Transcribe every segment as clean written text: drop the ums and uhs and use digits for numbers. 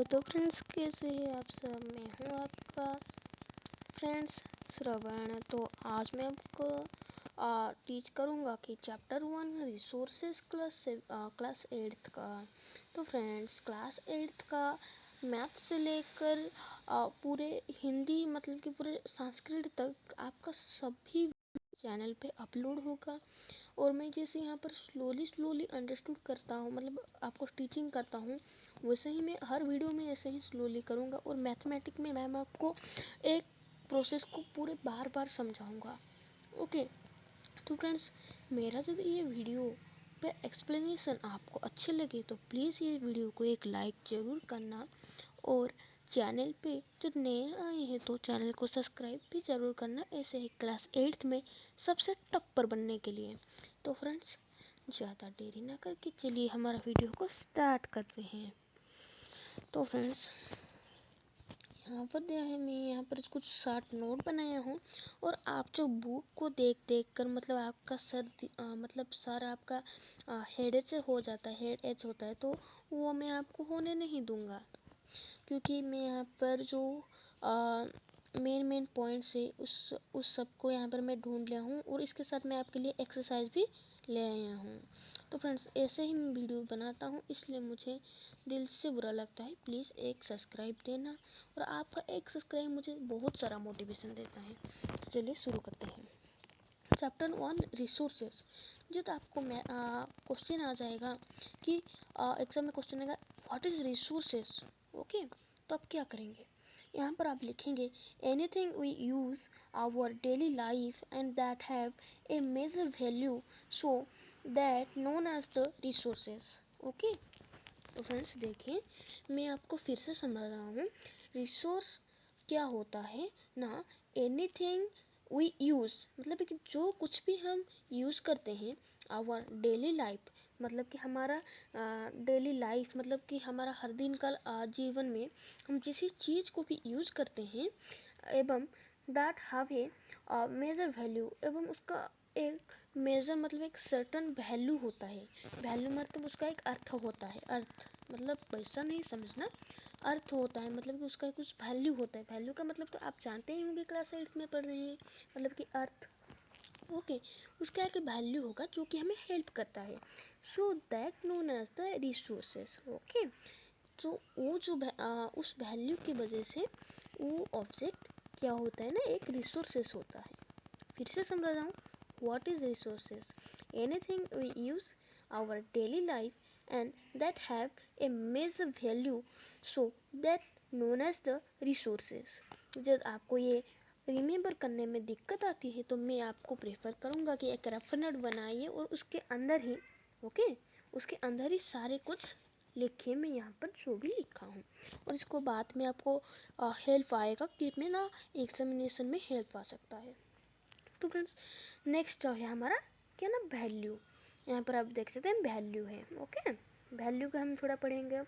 तो फ्रेंड्स, कैसे हैं आप सब। मैं हूँ आपका फ्रेंड्स श्रवण। तो आज मैं आपको टीच करूँगा कि चैप्टर 1 रिसोर्सेज क्लास 8th का। तो फ्रेंड्स, क्लास 8th का मैथ से लेकर पूरे हिंदी मतलब कि पूरे संस्कृत तक आपका सभी चैनल पे अपलोड होगा। और मैं जैसे यहाँ पर स्लोली अंडरस्टूड करता हूँ, मतलब आपको टीचिंग करता हूँ, वैसे ही मैं हर वीडियो में ऐसे ही स्लोली करूँगा। और मैथमेटिक में मैम आपको एक प्रोसेस को पूरे बार बार समझाऊँगा। ओके। तो फ्रेंड्स, मेरा जो ये वीडियो पे एक्सप्लेनेशन आपको अच्छे लगे तो प्लीज़ ये वीडियो को एक लाइक ज़रूर करना। और चैनल पे जो नए आए हैं तो चैनल को सब्सक्राइब भी ज़रूर करना, ऐसे ही क्लास 8th में सबसे टॉपर बनने के लिए। तो फ्रेंड्स, ज़्यादा देरी ना करके चलिए हमारा वीडियो को स्टार्ट करते हैं। तो फ्रेंड्स, यहाँ पर क्या है, मैं यहाँ पर कुछ शॉर्ट नोट बनाया हूँ। और आप जो बुक को देख कर मतलब आपका मतलब सर आपका हेड एच हो जाता है, हेड एच होता है, तो वो मैं आपको होने नहीं दूँगा। क्योंकि मैं यहाँ पर जो मेन पॉइंट्स है उस सब को यहाँ पर मैं ढूंढ लिया हूँ। और इसके साथ मैं आपके लिए एक्सरसाइज भी ले आया हूँ। तो फ्रेंड्स, ऐसे ही मैं वीडियो बनाता हूँ, इसलिए मुझे दिल से बुरा लगता है। प्लीज़ एक सब्सक्राइब देना, और आपका एक सब्सक्राइब मुझे बहुत सारा मोटिवेशन देता है। तो चलिए शुरू करते हैं। Chapter 1 resources. जब आपको मैं क्वेश्चन आ जाएगा कि एग्जाम में क्वेश्चन आएगा व्हाट इज़ रिसोर्सेज। ओके, तो आप क्या करेंगे, यहाँ पर आप लिखेंगे anything we use our daily life and that have a major value, so that known as the resources. Okay. तो फ्रेंड्स देखिए, मैं आपको फिर से समझा रहा हूँ। रिसोर्स क्या होता है ना, एनीथिंग वी यूज़ मतलब कि जो कुछ भी हम यूज़ करते हैं, आवर डेली लाइफ मतलब कि हमारा डेली लाइफ मतलब कि हमारा हर दिन का जीवन में हम जिस चीज़ को भी यूज़ करते हैं, एवं that have a major value, एवं उसका एक मेजर मतलब एक सर्टन वैल्यू होता है। वैल्यू मतलब उसका एक अर्थ होता है। अर्थ मतलब पैसा नहीं समझना, अर्थ होता है मतलब कि उसका कुछ वैल्यू होता है। वैल्यू का मतलब तो आप जानते ही होंगे, क्लास 8 में पढ़ रहे हैं, मतलब कि अर्थ। ओके। उसका एक वैल्यू होगा जो कि हमें हेल्प करता है, so that known as the resources. Okay. तो वो जो उस वैल्यू की वजह से वो ऑब्जेक्ट क्या होता है ना, एक रिसोर्सेज होता है। फिर से समझा जाऊँ, what is resources, anything we use our daily life and that have a major value, so that known as the resources. जब आपको ये रिमेंबर करने में दिक्कत आती है तो मैं आपको प्रेफर करूँगा कि एक रफ नोट बनाइए और उसके अंदर ही उसके अंदर ही सारे कुछ लिखे। मैं यहाँ पर जो भी लिखा हूँ, और इसको बाद में आपको हेल्प आएगा कि में ना एग्जामिनेशन में हेल्प आ सकता है। तो फ्रेंड्स, नेक्स्ट जो है हमारा क्या ना, वैल्यू। यहाँ पर आप देख सकते हैं वैल्यू है। ओके, वैल्यू का हम थोड़ा पढ़ेंगे।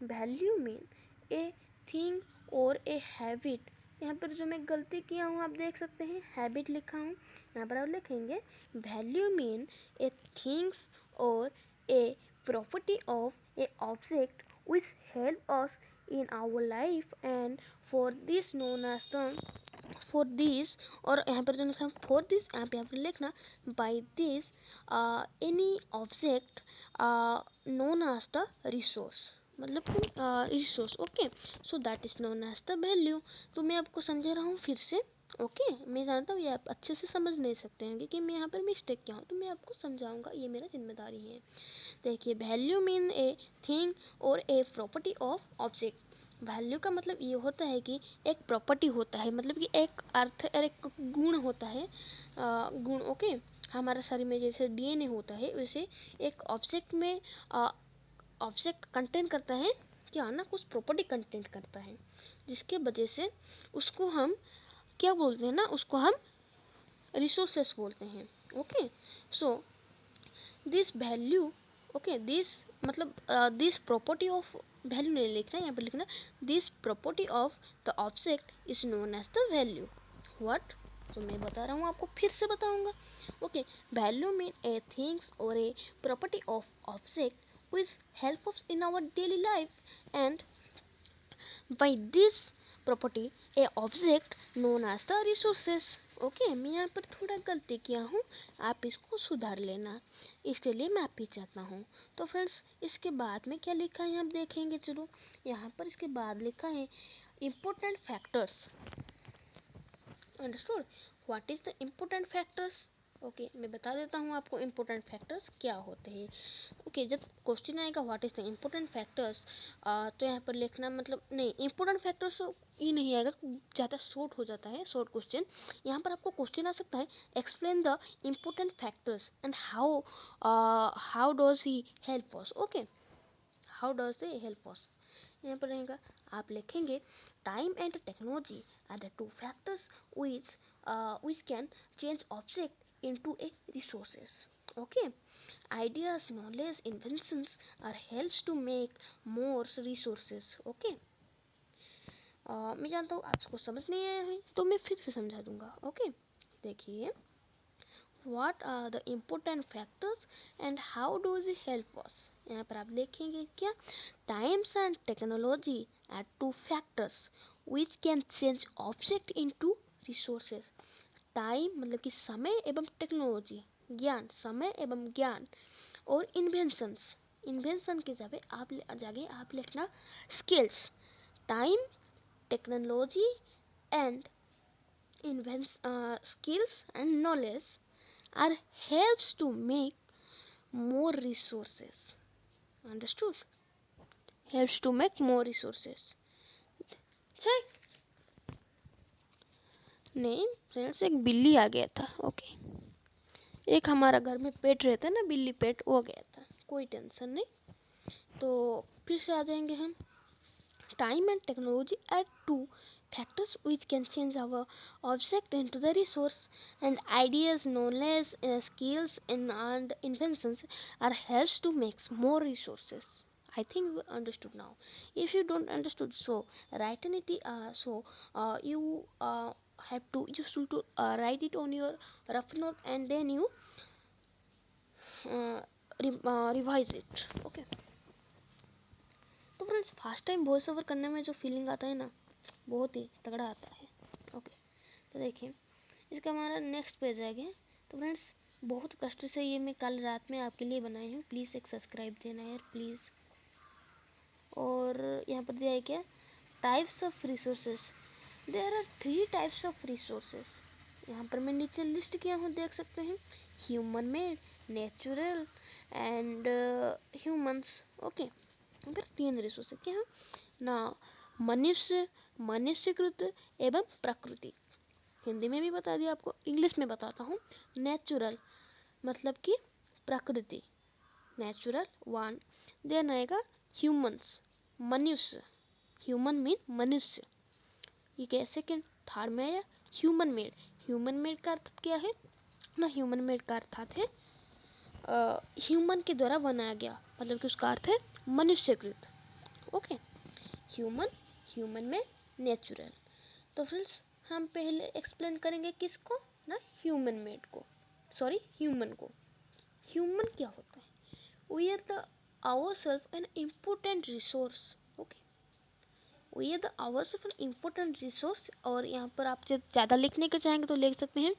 वैल्यू मीन ए थिंग और ए हैबिट। यहाँ पर जो मैं गलती किया हूँ आप देख सकते हैं, हैबिट लिखा हूँ। यहाँ पर आप लिखेंगे वैल्यू मीन ए थिंग्स और ए property of a object which help us in our life, and for this known as the for this, और यहाँ पर जो लिखा for this यहाँ पे लिखना by this any object known as the resource मतलब कि resource. Okay, so that is known as the value. तो मैं आपको समझा रहा हूँ फिर से। ओके, मैं जानता हूँ ये आप अच्छे से समझ नहीं सकते हैं क्योंकि मैं यहाँ पर मिस्टेक किया हूँ, तो मैं आपको समझाऊंगा, ये मेरा जिम्मेदारी है। देखिए, वैल्यू मीन ए थिंग और a property of object. Value का मतलब ये होता है कि एक प्रॉपर्टी होता है, मतलब कि एक अर्थ और एक गुण होता है। गुण। ओके, हमारे शरीर में जैसे डीएनए होता है वैसे एक ऑब्जेक्ट में ऑब्जेक्ट कंटेंट करता है क्या ना, कुछ प्रॉपर्टी कंटेंट करता है, जिसके वजह से उसको हम क्या बोलते हैं ना, उसको हम रिसोर्सेस बोलते हैं। Okay, so this value, okay, this मतलब दिस प्रॉपर्टी ऑफ वैल्यू नहीं लिखना, यहाँ पर लिखना this property of the object is known as the value. What, तो मैं बता रहा हूँ आपको, फिर से बताऊंगा। Okay, value mean a things और a property of object which help us in our daily life and by this property a object known as the resources. Okay मैं यहाँ पर थोड़ा गलती किया हूँ, आप इसको सुधार लेना, इसके लिए मैं माफ़ी चाहता हूँ। तो फ्रेंड्स इसके बाद में क्या लिखा है आप देखेंगे। चलो यहाँ पर इसके बाद लिखा है important factors. Understood? What is the important factors? Okay मैं बता देता हूँ आपको इम्पोर्टेंट फैक्टर्स क्या होते हैं। ओके जब क्वेश्चन आएगा what is the important factors, तो यहाँ पर लिखना मतलब नहीं इम्पोर्टेंट फैक्टर्स तो ये नहीं आएगा, ज़्यादा शॉर्ट हो जाता है, शॉर्ट क्वेश्चन। यहाँ पर आपको क्वेश्चन आ सकता है explain the important factors and how does he help us. Okay how does they help us, यहाँ पर रहेगा आप लिखेंगे time and technology are the two factors which can change object into a resources. Okay, ideas, knowledge, inventions are helps to make more resources. Okay, मैं जानता हूँ आपको समझ नहीं आया है तो मैं फिर से समझा दूंगा। ओके देखिए what are the important factors and how do they help us, यहाँ पर आप देखेंगे क्या times and technology are two factors which can change object into resources. Time मतलब कि समय एवं टेक्नोलॉजी, ज्ञान समय एवं ज्ञान, और इन्वेंशंस, इन्वेंशन के जगह आप लिखना skills. Time technology and skills and knowledge are helps to make more resources. Understood? Helps to make more resources. Check. नहीं फ्रेंड्स एक बिल्ली आ गया था। ओके एक हमारा घर में पेट रहता है ना बिल्ली पेट, वो गया था, कोई टेंशन नहीं। तो फिर से आ जाएंगे हम। Time and technology are two factors which can change our object into the resource, and ideas, knowledge, skills and inventions are helps to make more resources. I think you understood now. If you don't understood, so write in it. You have to useful to write it on your rough note and then you revise it. Okay. तो friends first time voice over करने में जो feeling आता है ना बहुत ही तगड़ा आता है। ओके तो देखिए इसका हमारा नेक्स्ट पेज आ गया। तो फ्रेंड्स बहुत कष्ट से ये मैं कल रात में आपके लिए बनाई हूँ, प्लीज़ एक सब्सक्राइब देना यार प्लीज़। और यहाँ पर दिया है क्या types of resources, there are 3 types of resources. यहाँ पर मैं नीचे लिस्ट किया हूँ देख सकते हैं, human made, natural and humans. Okay फिर 3 रिसोर्सेस क्या है ना, मनुष्य, मनुष्यकृत एवं प्रकृति। हिंदी में भी बता दिया आपको, इंग्लिश में बताता हूँ। नेचुरल मतलब कि प्रकृति, नेचुरल 1। देन आएगा ह्यूमंस, मनुष्य, ह्यूमन मीन मनुष्य, ये क्या सेकेंड। थर्ड में आया ह्यूमन मेड, ह्यूमन मेड का अर्थ क्या है ना, ह्यूमन मेड का अर्थ है ह्यूमन के द्वारा बनाया गया, मतलब कि उसका अर्थ है मनुष्यकृत। ओके ह्यूमन, ह्यूमन में नेचुरल। तो फ्रेंड्स हम पहले एक्सप्लेन करेंगे किसको ना, ह्यूमन मेड को, सॉरी ह्यूमन को। ह्यूमन क्या होता है, we are the ourselves an important resource. Okay we are the ourselves an important resource, और यहाँ पर आप ज़्यादा लिखने के चाहेंगे तो लिख सकते हैं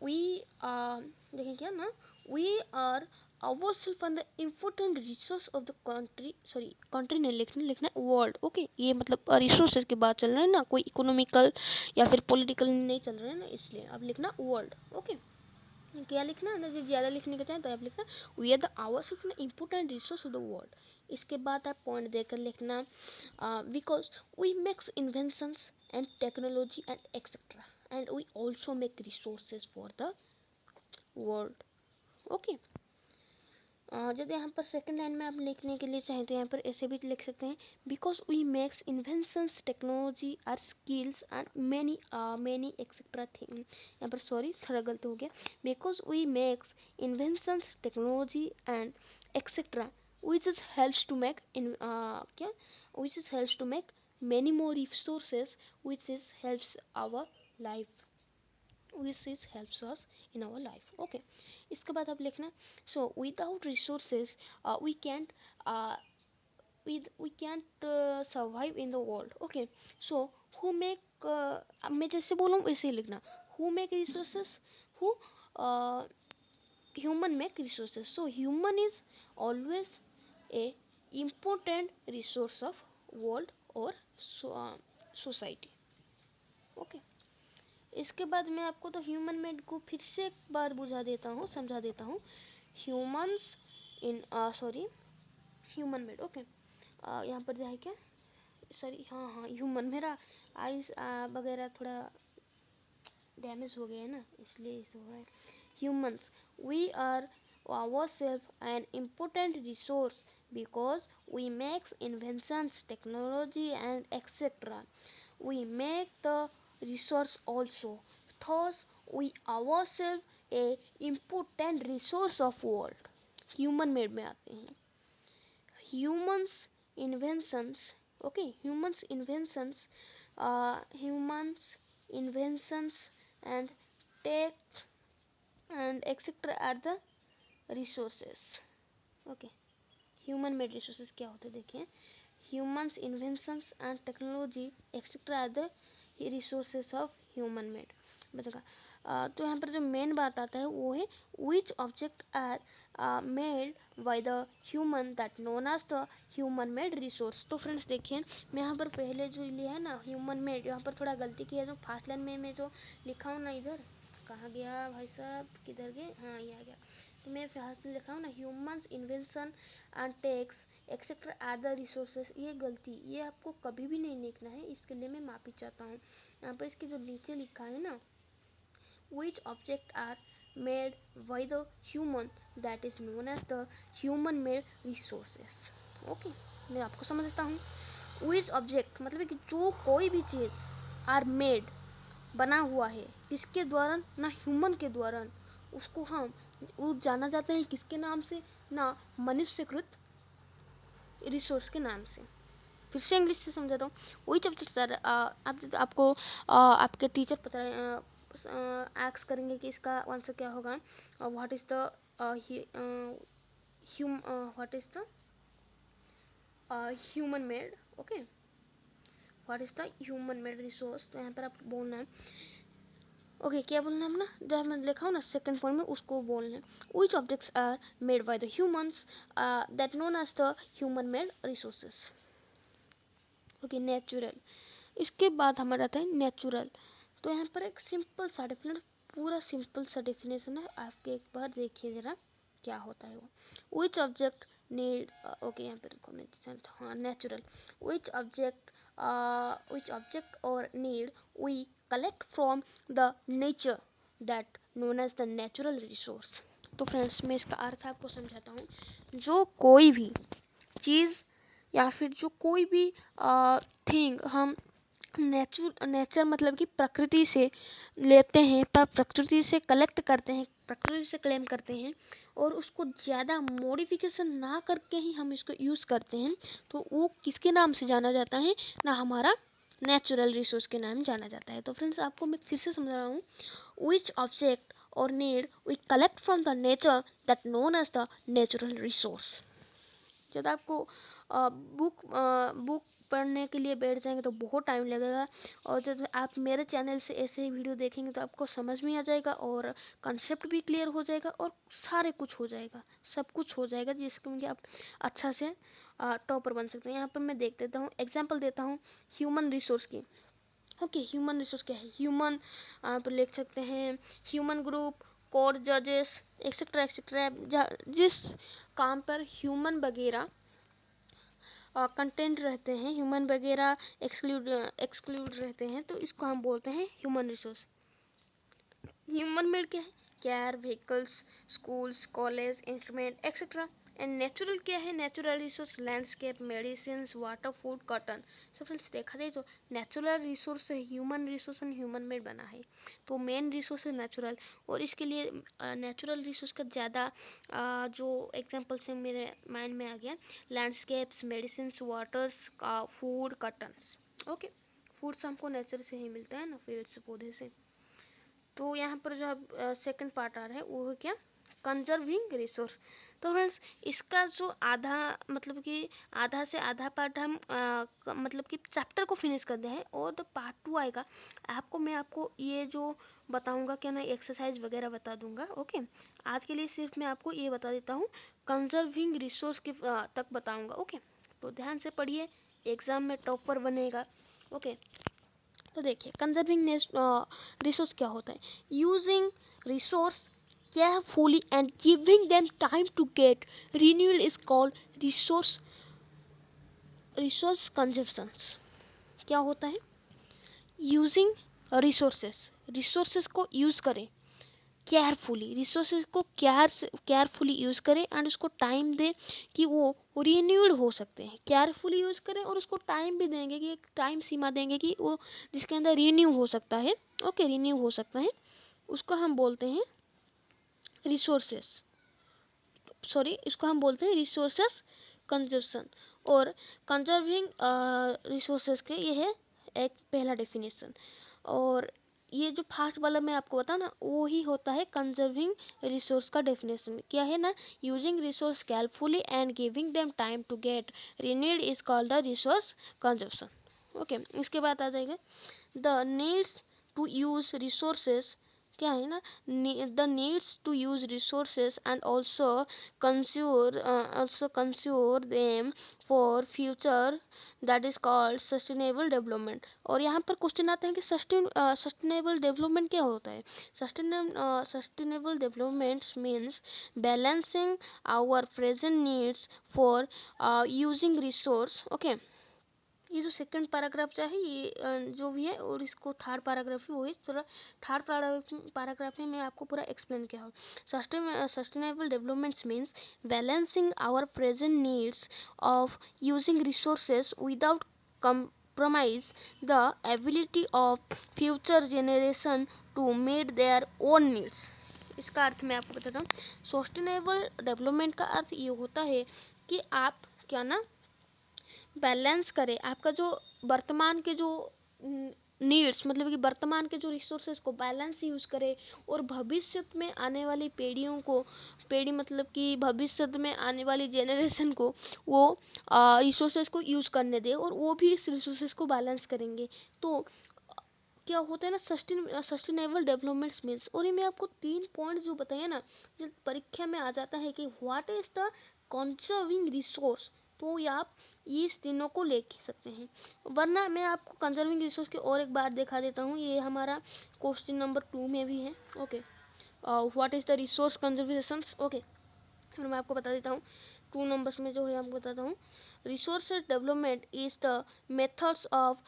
वी देखें क्या ना, we are ourselves and the important resource of the country, sorry country नहीं लिखना है वर्ल्ड। ओके ये मतलब रिसोर्सेज की बात चल रहा है ना, कोई इकोनॉमिकल या फिर पॉलिटिकल नहीं चल रहा है ना, इसलिए अब लिखना वर्ल्ड। ओके क्या लिखना है, जब ज़्यादा लिखने का चाहें तो आप लिखना we are the ourselves and important resource of the world। इसके बाद आप पॉइंट देकर लिखना because we makes inventions and technology and etcetera and we also make resources for the world. Okay जब यहाँ पर सेकंड लाइन में आप लिखने के लिए चाहें तो यहाँ पर ऐसे भी लिख सकते हैं because we makes inventions technology are skills and many etcetera thing. यहाँ पर सॉरी थोड़ा गलत हो गया, because we makes inventions technology and etcetera which is helps to make in क्या which is helps to make many more resources which is helps our life, which is helps us in our life. Okay इसके बाद आप लिखना so without resources we can't we can't survive in the world. Okay, so who make मैं जैसे बोलूँ वैसे ही लिखना. Who make resources? Who human make resources. So human is always a important resource of world or society. Okay. इसके बाद मैं आपको तो ह्यूमन मेड को फिर से एक बार बुझा देता हूँ, समझा देता हूँ. ह्यूमन्स इन सॉरी ह्यूमन मेड. ओके, यहाँ पर जो है क्या, सॉरी, हाँ ह्यूमन, मेरा आइस वगैरह थोड़ा डैमेज हो गया है ना, इसलिए इसे हो रहा है. Humans, we are ourselves an important resource because we make inventions, technology and etc. We make the resource also. Thus, we ourselves a important resource of world. Human made में आते हैं. Humans inventions. Okay, humans inventions and tech and etc. are the resources. Okay, human made resources क्या होते हैं देखिए. Humans inventions and technology etc. are the resources of human made. बताएगा. तो यहाँ पर जो मेन बात आता है वो है which object are made by the human that known as the human made resource. तो फ्रेंड्स देखिए, मैं यहाँ पर पहले जो लिया है ना human made, यहाँ पर थोड़ा गलती किया. जो फर्स्ट लाइन में मैं जो लिखा हूँ ना, इधर कहाँ गया भाई साहब, किधर गए, हाँ ये आ गया. तो मैं फर्स्ट में लिखा हूँ ना humans invention and techs etcetera are the resources, ये गलती, ये आपको कभी भी नहीं लिखना है. इसके लिए मैं माफ़ी चाहता हूँ. यहाँ पर इसके जो नीचे लिखा है ना, which object are made by the human that is known as the human made resources. Okay, मैं आपको समझता हूँ. which object मतलब कि जो कोई भी चीज़ are made बना हुआ है किसके द्वारा, ना ह्यूमन के द्वारा, उसको हम जाना जाता है किसके नाम से, ना मनुष्यकृत रिसोर्स के नाम से. फिर से इंग्लिश से समझाता हूँ. which objects are आपको आपके टीचर पता आस्क करेंगे कि इसका आंसर क्या होगा. What is the what is the human made. Okay, what is the human made resource. तो यहाँ पर आप बोलना है. ओके, क्या बोलना है अपना, जब मैं लिखा हूँ ना सेकंड पॉइंट में, उसको बोलना है. which objects are made by the humans that known as the human made resources. Okay, natural. इसके बाद हमारा आता है नेचुरल. तो यहाँ पर एक सिंपल सा डेफिनेशन, पूरा सिंपल सा डेफिनेशन है. आपके एक बार देखिए ज़रा क्या होता है वो. Which object need. ओके, यहाँ पर देखो मैं, हाँ नेचुरल. विच ऑब्जेक्ट और need we collect from the nature that known as the natural resource. तो फ्रेंड्स, मैं इसका अर्थ आपको समझाता हूँ. जो कोई भी चीज़ या फिर जो कोई भी थिंग हम नेचर मतलब कि प्रकृति से लेते हैं, पर प्रकृति से कलेक्ट करते हैं, प्रकृति से क्लेम करते हैं, और उसको ज़्यादा मॉडिफिकेशन ना करके ही हम इसको यूज़ करते हैं, तो वो किसके नाम से जाना जाता है, ना हमारा नेचुरल रिसोर्स के नाम जाना जाता है. तो फ्रेंड्स, आपको मैं फिर से समझा रहा हूँ. विच ऑब्जेक्ट और need we collect from the nature that known as the natural resource. जब आपको बुक पढ़ने के लिए बैठ जाएंगे तो बहुत टाइम लगेगा, और जब आप मेरे चैनल से ऐसे ही वीडियो देखेंगे तो आपको समझ में आ जाएगा, और कंसेप्ट भी क्लियर हो जाएगा, और सारे कुछ हो जाएगा, सब कुछ हो जाएगा, जिसको कि आप अच्छा से टॉपर बन सकते हैं. यहाँ पर मैं देख देता हूँ, एग्जाम्पल देता हूँ ह्यूमन रिसोर्स की. ओके, ह्यूमन रिसोर्स क्या है. ह्यूमन आप लिख सकते हैं ह्यूमन ग्रुप, कोर्ट, जजेस एक्सेट्रा एक्सेट्रा. जिस काम पर ह्यूमन वगैरह कंटेंट रहते हैं, ह्यूमन वगैरह एक्सक्लूड रहते हैं, तो इसको हम बोलते हैं ह्यूमन रिसोर्स. ह्यूमन मेड क्या है, care, vehicles, schools, college, instrument etcetera. And natural क्या है, natural resource, landscape, medicine, water, food, cotton. So friends, देखा जाए तो नेचुरल रिसोर्स से human resource and human made बना है. तो मेन रिसोर्स है नेचुरल, और इसके लिए नेचुरल रिसोर्स का ज़्यादा जो एग्जांपल से मेरे माइंड में आ गया, landscapes, medicine, waters, food, cottons. Okay, foods हमको नेचर से ही मिलता है ना, पेड़ से, पौधे से. तो यहाँ पर जो सेकंड पार्ट आ रहा है वो है क्या, कंजर्विंग रिसोर्स. तो फ्रेंड्स इसका जो आधा मतलब कि आधा से आधा पार्ट हम मतलब कि चैप्टर को फिनिश कर दिया है, और द पार्ट 2 आएगा। मैं आपको ये जो बताऊंगा क्या ना, एक्सरसाइज वगैरह बता दूंगा। ओके, आज के लिए सिर्फ मैं आपको ये बता देता हूँ, कंजर्विंग रिसोर्स के तक बताऊंगा। ओके, तो ध्यान से पढ़िए, एग्जाम में टॉपर बनेगा। ओके, तो देखिए कंजर्विंग रिसोर्स क्या होता है। Using resource carefully and giving them time to get renewed is called resource conservations। क्या होता है, यूजिंग रिसोर्सेस को यूज करें, केयरफुली रिसोर्सेज को केयरफुली यूज करें, एंड उसको टाइम दें कि वो रिन्यूड हो सकते हैं। केयरफुली यूज करें और उसको टाइम भी देंगे, कि एक टाइम सीमा देंगे कि वो जिसके अंदर रिन्यू हो सकता है। ओके, रिन्यू हो सकता है, उसको हम बोलते हैं इसको हम बोलते हैं रिसोर्सेस कंजर्वेशन। और कंजर्विंग रिसोर्सेज के ये है एक पहला डेफिनेशन, और ये जो फर्स्ट वाला मैं आपको बताऊँ ना, वो ही होता है कंजर्विंग रिसोर्स का डेफिनेशन। क्या है ना, using resource carefully and giving them time to get renewed is called the resource conservation. Okay, इसके बाद आ जाएगा the needs to use resources. क्या है ना, the needs to use resources and also conserve them for future, that is called sustainable development. और यहाँ पर क्वेश्चन आता है कि सस्टेनेबल डेवलपमेंट क्या होता है। Sustainable development means balancing our present needs for using resource. Okay, ये जो सेकंड पैराग्राफ चाहे ये जो भी है, और इसको थर्ड पैराग्राफ ही वही थोड़ा थर्ड पैराग्राफ में मैं आपको पूरा एक्सप्लेन किया हूँ। Sustainable developments means balancing our present needs of using resources without compromise the ability of future generation to meet their own needs। इसका अर्थ मैं आपको बताता हूँ। सस्टेनेबल डेवलपमेंट का अर्थ ये होता है कि आप क्या ना बैलेंस करें, आपका जो वर्तमान के जो नीड्स मतलब कि वर्तमान के जो रिसोर्सेज को बैलेंस यूज़ करे, और भविष्य में आने वाली पीढ़ी मतलब कि भविष्य में आने वाली जेनरेशन को वो रिसोर्सेज को यूज़ करने दे, और वो भी इस रिसोर्सेज को बैलेंस करेंगे। तो क्या होता है ना, सस्टेनेबल डेवलपमेंट्स मीन्स। और ये मैं आपको 3 पॉइंट जो बताया ना, जो परीक्षा में आ जाता है कि what is the conserving resource, तो ये आप इस तीनों को ले सकते हैं। वरना मैं आपको कंजर्विंग रिसोर्स की और एक बात दिखा देता हूँ, ये हमारा क्वेश्चन नंबर 2 में भी है। Okay, what is the resource conservation. Okay, फिर मैं आपको बता देता हूँ 2 नंबर्स में जो है आपको बताता हूँ। Resources development is the methods of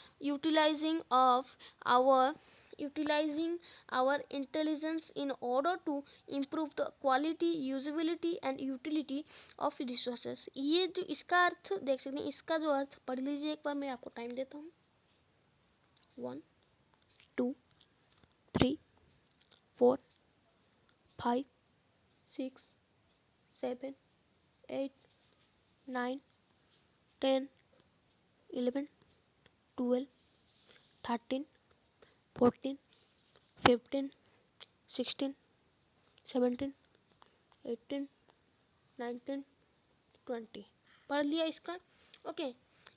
utilizing our intelligence in order to improve the quality, usability and utility of resources। ये जो इसका अर्थ देख सकते हैं, इसका जो अर्थ पढ़ लीजिए एक बार, मैं आपको टाइम देता हूँ। 1 2 3 4 5 6 7 8 9 10 11 12 13 14 15 16 17 18 19 20 पढ़ लिया इसका। ओके,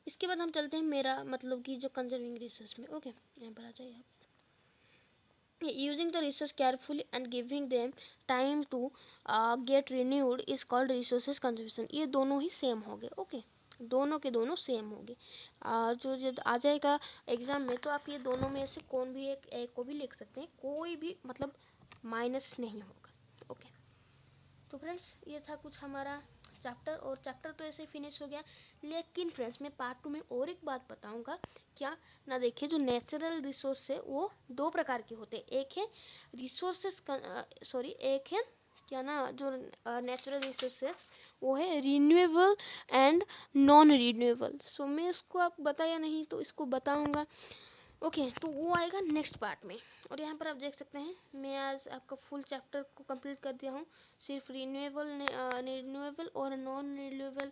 इसके बाद हम चलते हैं मेरा मतलब कि जो कंजर्विंग रिसोर्स में। ओके, यहाँ पर आ जाइए आप। Using the resource carefully and giving them time to get renewed is called resources conservation. ये दोनों ही सेम हो गए। ओके, दोनों के दोनों सेम होंगे। जो आ जाएगा एग्जाम में, तो आप ये दोनों में से कौन भी एक को भी लिख सकते हैं, कोई भी मतलब माइनस नहीं होगा। ओके, तो फ्रेंड्स ये था कुछ हमारा चैप्टर, और चैप्टर तो ऐसे फिनिश हो गया। लेकिन फ्रेंड्स मैं पार्ट 2 में और एक बात बताऊंगा। क्या ना, देखिए जो नेचुरल रिसोर्स है वो 2 प्रकार के होते हैं। एक है एक है क्या ना, जो नेचुरल रिसोर्सेस वो है रिन्यूएबल एंड नॉन रिन्यूएबल। सो मैं उसको आप बताया नहीं तो इसको बताऊंगा। ओके, तो वो आएगा नेक्स्ट पार्ट में। और यहाँ पर आप देख सकते हैं मैं आज आपका फुल चैप्टर को कंप्लीट कर दिया हूँ, सिर्फ रिन्यूएबल और नॉन रिन्यूएबल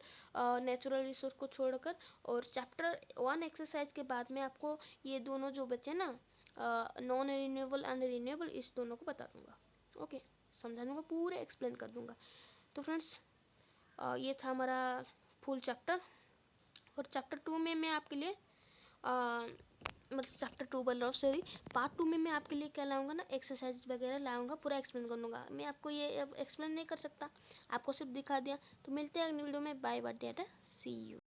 नेचुरल रिसोर्स को छोड़कर। और चैप्टर 1 एक्सरसाइज के बाद में आपको ये दोनों जो बचे ना, नॉन रिन्यूएबल एंड रिन्यूएबल, इस दोनों को बता दूंगा। ओके, समझा दूंगा, पूरे एक्सप्लेन कर दूंगा। तो फ्रेंड्स ये था हमारा फुल चैप्टर। और चैप्टर 2 में मैं आपके लिए मतलब चैप्टर 2 बोल रहा हूँ, सॉरी, पार्ट 2 में मैं आपके लिए क्या लाऊंगा ना, एक्सरसाइज वगैरह लाऊंगा, पूरा एक्सप्लेन करूँगा। मैं आपको ये अब एक्सप्लेन नहीं कर सकता, आपको सिर्फ दिखा दिया। तो मिलते हैं अगली वीडियो में। Bye bye tata, see you.